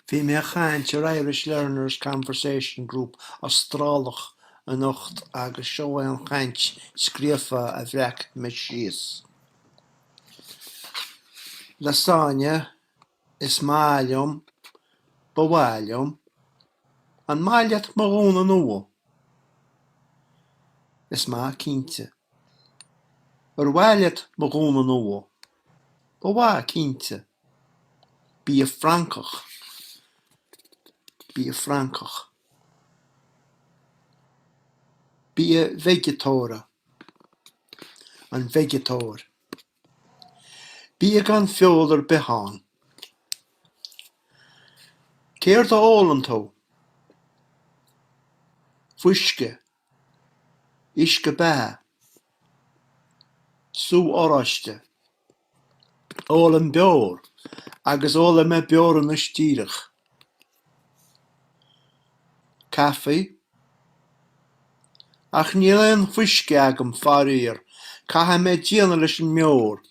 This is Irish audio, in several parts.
Bhí mé chaint ar Irish Learners Conversation Group Astrálach an ucht agus seo an chaint scríofa a bhreac me síos. Lasagna IsMaithLiomRosNaRun an maileat marún an uo. Isma cínte. Ar bhaileat marún an uo. Bá cínte. Bí a Francach. Bí a Francach. Bí a vegetóra. An vegetór. Bí a gan fiodar behan. Céir da ólam tó. Fuisce. Isce bá. Sú oraiste. Ólam beor. Agus ólam me beor an istíirich. Caffi. Ach níl an fuisce agam farír. Caha me díana leis an meor.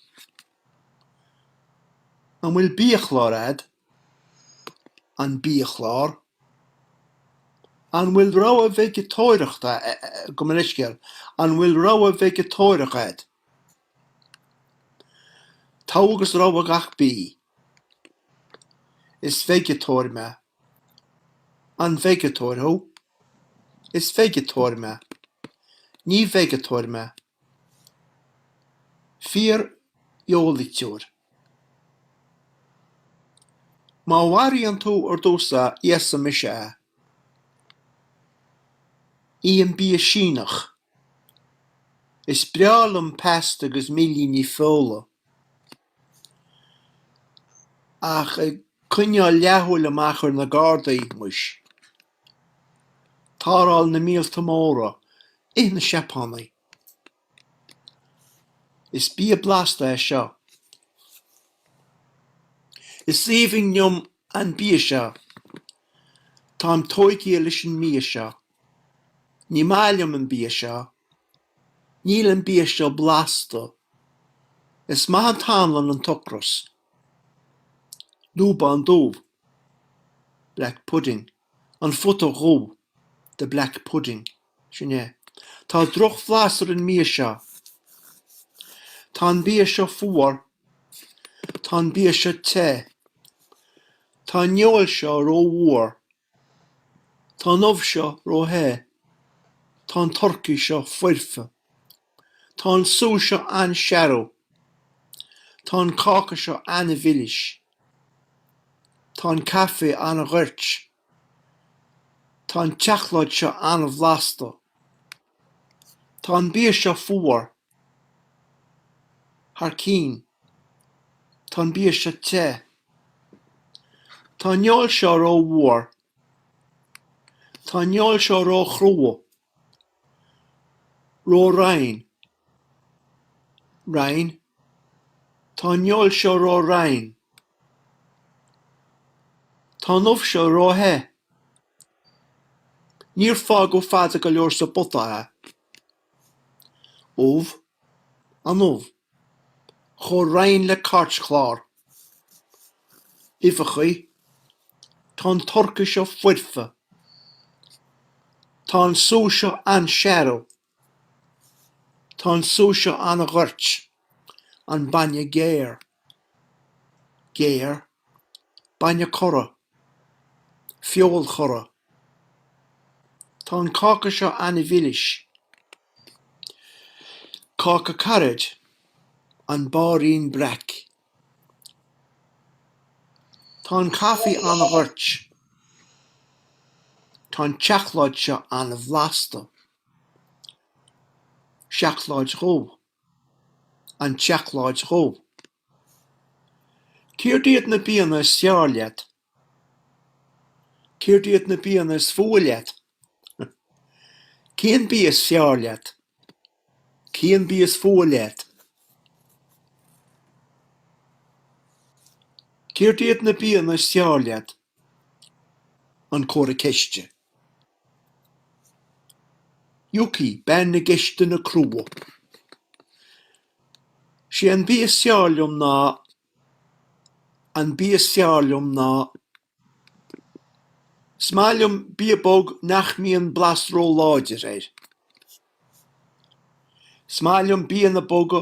An bhfuil bíochlár ad. An bíochlár. An bhfuil rá a vegetóireachta go man isceal. An bhfuil rá a vegetóireach ad. Tágus rá a gach bí. Is vegetóir me. An vegetóir ho. Is vegetóir me. Ní vegetóir me. Fír jólaitiúr. Má bharí an tú ar dósa iasa mise a. Í an bí a sínach. Is brealam pest agus millíní fóla. Ach cunne leathúil amach ar na gardaí muis. Táráil na míl tamóra. Na seapánaí. Is bí a blasta é seo. Is líomhing an bí seo. Tám tóicí leis an mí seo. Ní máiliom an bí seo. Níl an bí seo blasta. Is má an támlan an tocras. Dúba an dómh. Black pudding. An fota ró. The black pudding. Sinné. Tá droch vlásar an mí seo. Tá an bí seo fuar. Tá an bí seo te. Tá neol seo ró mhór. Tá nómh seo ró he. Tá an torcaí seo fuirfe. Tá an sú seo an searó. Tá an cáca seo an a bhilis. Tá an café an a ghirt. Tá an teachláid seo an a bhlasta. Tá an bí seo fuar. Thar cín. Tá an bí seo te. Tá neol seo ró mhór. Tá neol seo ró chrua. Ró rain. Rain. Tá neol seo ró rain. Tá nómh seo ró he. Níor fá go fada go leor sa buta a. Ómh. An ómh. Chó rain le cart chlár. Ifachaí. Tá an torca seo fuirfe. Tá an sú seo an searó. Tá an sú seo an a ghirt. An bainne géir. Géir. Bainne chora. Fiol chora. Tá an cáca seo an a bhilis. Cáca carad. An bárín brec. Tá an caffi an a ghirt. Tá an teachláid seo an a bhlasta. Seachláid ró. An teachláid ró. Céir díad na bíana is searliad. Céir díad na bíana is fóliad. Céan bí is searliad. Céan bí is fóliad. Céir díad na bíana is searliad. An córa ceiste. Yuki ben na geiste na crúa. Si an bí is searliom ná. An bí is searliom ná. Smáilliom bíabog nach míon blasró láidir éir. Smáilliom bíana boga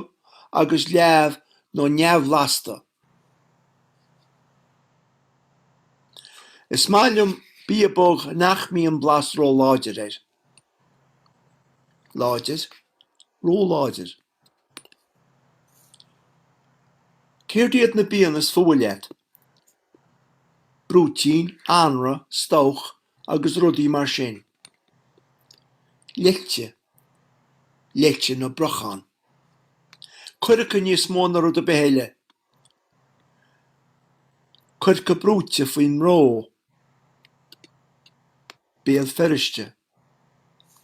agus leabh nó neamh lasta. Smáilliom bíabog nach míon blasró láidir éir. Láidir, ró láidir. Céirdiad na bíanas fóileat. Brútín, anra, stoch agus rudaí mar sin. Leilte, leilte na brochan. Cuirca níos mó na rud a behéile. Cuirca brúte faoin ró. Béal feriste.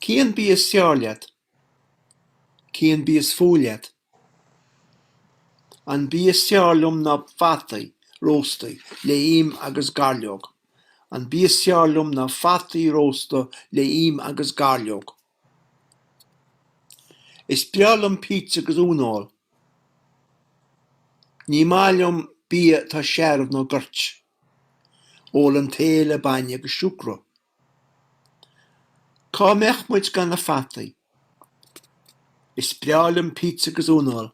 Cían bí is Ciorcail, cían bí is fóileat. An bí is Ciorcail na fataí, róstaí, le im agus garliog. An bí is Ciorcail na fataí rósta le im agus garliog. Is beallam pizza agus únáil. Ní máilliom bí tá searbh nó gurt. Ólam téile baine agus siúcra. Cá meachmuid gan na fataí. Is beallam pizza agus únáil.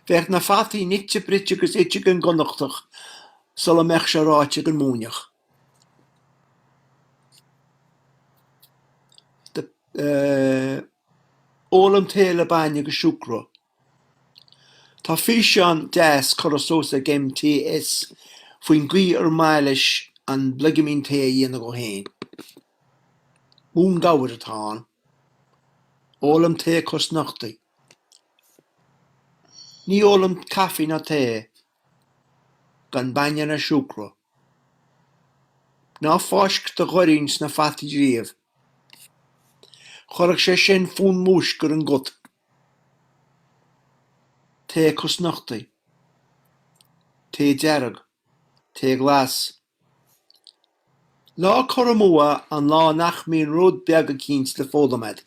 Bheith na fataí nitse britse agus itse gan gonachtach sal a meach se ráite gan múneach. Ólam téile baine agus siúcra. Tá físeán deas corasósa GMTS faoin gí ar mailis an bligamín té dhéana go héin. Mún gabhar atáin. Ólam té cosnachtaí. Ní ólam caffi na té gan baine na siúcra. Ná fáisc do ghoirins na fataí riamh. Chorach sé sin fún múis gur an gut. Té cosnachtaí. Té dearag. Té glas. Lá coramúa an lá nach míon rud beaga cíns le fólamad.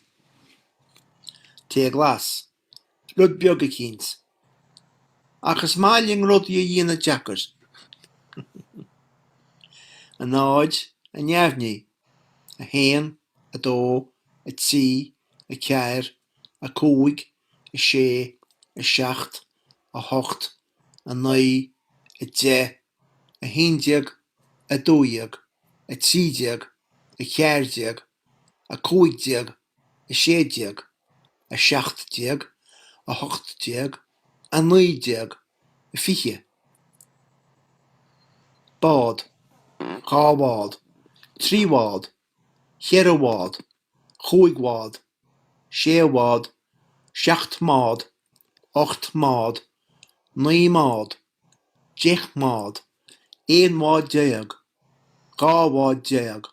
Té glas. Rud beaga cíns. Achas máilling rud i dhéana jackers. An áid, a neamhní, a héan, a dó, a tí, a ceir, a cúig, a sé, a seacht, a hocht, a naí, a de, a héindeag, a dóiag, a tídeag, a cheirdeag, a cúigdeag, a sédeag, a seachtdeag, a hochtdeag, a naídeag, a fiche. Bád, gábhád, tríhád, cheirhád, chúighád, séhád, seachtmád, ochtmád, naímád, deachmád, éonmád déag, gábhád déag,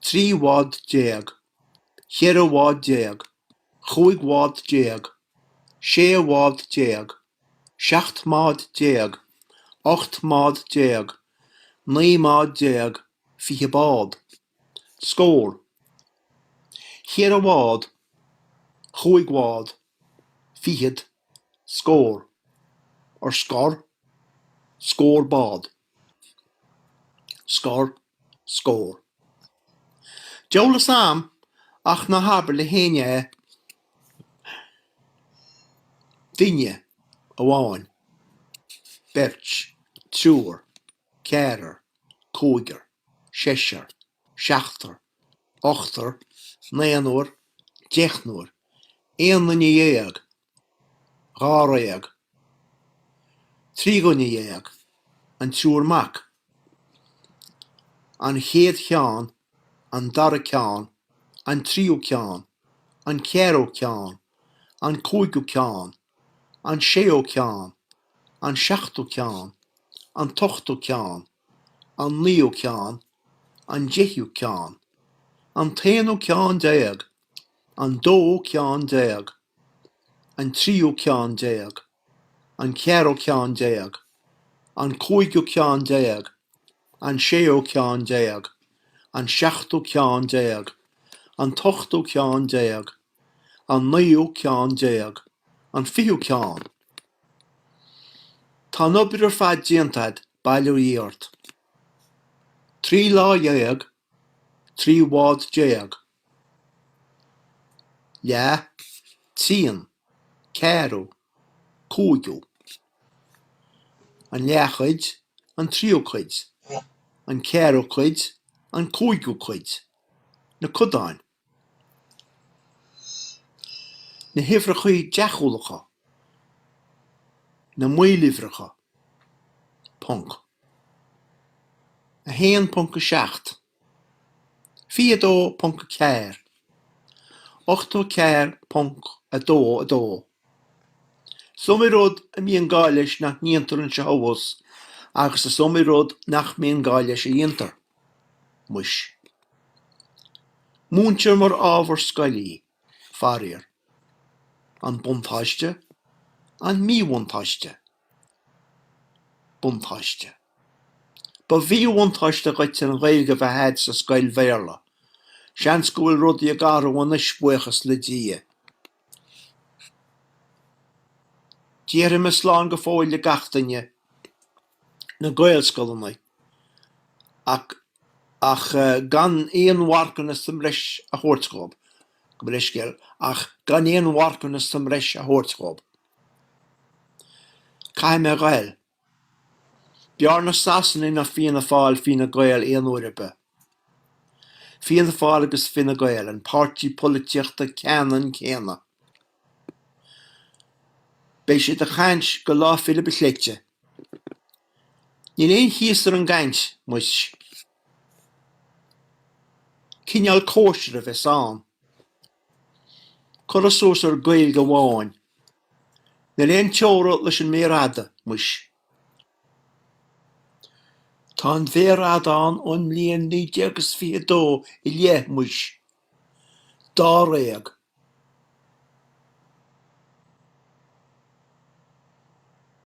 tríhád déag, cheirhád déag, chúighád déag, séhád déag, seachtmád déag, ochtmád déag, naímád déag, fichebád. Scór. Cheirhád, chúighád, fichiad, scór. Or scor, scórbád. Scor, scór. Deolas am ach na habar le héine Dinne, amháin, birch, trúr, cearar, cúigar, séisir, seachtar, ochtar, naonúir, deachnúir, éanaíag, gáraíag, trígunaíag, an trúrmach, an chéad ceán, an dara ceán, an tríú ceán, an cearú ceán, an cúigú ceán, an séú ceán, an seachtú ceán, an tochtú ceán, an níú ceán, an deithú ceán, an taonú ceán déag, an dó ceán déag, an tríú ceán déag, an cearú ceán déag, an cúigú ceán déag, an séú ceán déag, an seachtú ceán déag, an tochtú ceán déag, an níú ceán déag, an fiú ceán. Tá nobidir fad diantad bailú íort. 3 lá dhéag, 3 wad déag. Le, tían, cearú, cúigiú. An lechuid, an tríochuid. An cearúchuid, an cúigiúchuid. Na cudáin. Na hifrachuid deachúlacha. Na muilifracha. Punk. A héan punca 7. Fiadó punca 4. 8 4 punk a dó. Sumiród a míon gáilis nach níontar an sehabhas, agus a sumiród nach míon gáilis a dhéantar. Muis. Múntir mar ábhar scailí, farir. An buntáiste, an míbuntáiste. Buntáiste. Ba bhíbuntáiste gait an ghailge bheithéad sa scail bhéarla. Sean sgúil rudí a garú an isbuachas le dia. Dírim is slán go fóil le gachtainne na gailscoilnaí. Ach gan éon warcan is samreis a hórtscób. Go brisgeil, ach gan éon warcan is samreis a hórtscób. Caim a gail. Bjar na sasan na fianna fáil fina gail éon uiribe. Fianna fáil agus fina gail an pártí políteachta ceanan céna. Béis sé a chaint go lá fila besléite. Níl éon híosar an gaint, muis. Cineal cóisir a bheits an. Corasós ar gail go bháin. Níl éon teóra leis an mérada, muis. Tá an bhérada an ón mbliain 19 i lé, muis. Dá réag.